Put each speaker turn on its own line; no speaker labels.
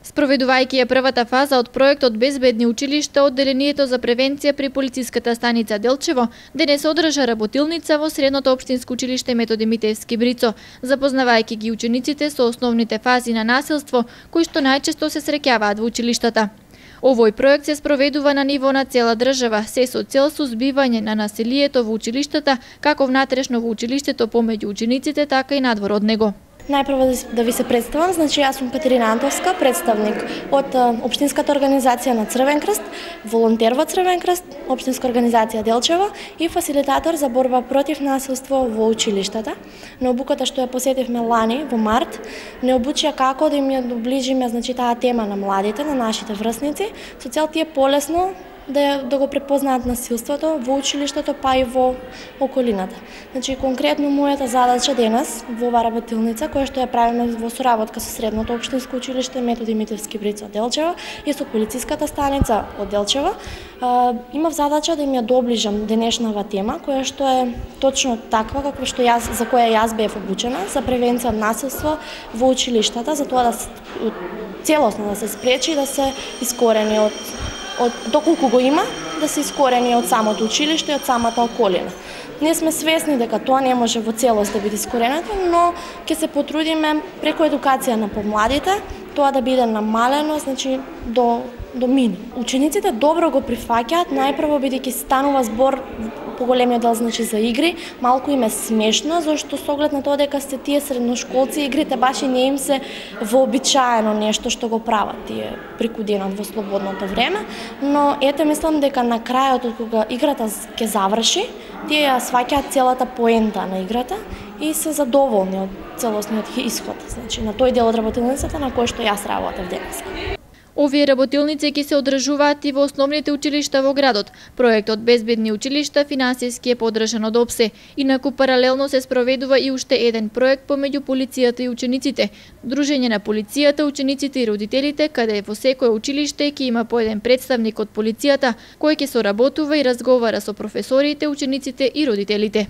Спроведувајќи ја првата фаза од проектот Безбедни училишта, одделението за превенција при полициската станица Делчево денес одржа работилница во средното општинско училиште Методи Митевски Брицо, запознавајќи ги учениците со основните фази на насилство кои што најчесто се среќаваат во училиштата. Овој проект се спроведува на ниво на цела држава, се со цел сузбивање на насилието во училиштата, како внатрешно во училиштето помеѓу учениците, така и надвор од него.
Најпрво да ви се представам, значи јас сум Катерина Антовска, представник од Општинската организација на Црвен крст, волонтер во Црвен крст, Општинска организација Делчево и фасилитатор за борба против насилство во училиштата. На обуката што ја посетивме лани во март, не обучија како да им ја доближиме, значи, таа тема на младите, на нашите врсници, со цел тие полесно да го препознаат насилството во училиштето, па и во околината. Значи, конкретно мојата задача денес во оваа работилница, која што ја правиме во соработка со средното општинско училиште Методи Митевски Брицо Делчево и со полициската станица од Делчево, имав задача да им ја доближам денешнава тема, која што е точно таква каква што за која јас бев обучена, за превенција од насилство во училиштата, за тоа да целосно да се спречи и да се искорени од доколку го има, да се искорени од самото училиште и од самата околина. Ние сме свесни дека тоа не може во целост да биде искоренето, но ќе се потрудиме преку едукација на помладите, тоа да биде намалено, значи до минимум. Учениците добро го прифаќаат, најпрво бидејќи станува збор поголемиот дел, значи, за игри, малку им е смешно, зашто со оглед на тоа дека се тие средношколци, игрите баш и не им се вообичаено нешто што го прават тие преку денот во слободното време, но ете мислам дека на крајот кога играта ќе заврши, тие ја сваќаат целата поента на играта и се задоволни од целосниот исход, значи на тој дел од работилницата на кој што јас работев денес.
Овие работилници ќе се одржуваат и во основните училишта во градот. Проектот Безбедни училишта финансиски е поддржан од ОПСЕ. Инаку паралелно се спроведува и уште еден проект помеѓу полицијата и учениците. Дружење на полицијата, учениците и родителите, каде во секое училиште ќе има по еден представник од полицијата, кој ќе соработува и разговара со професорите, учениците и родителите.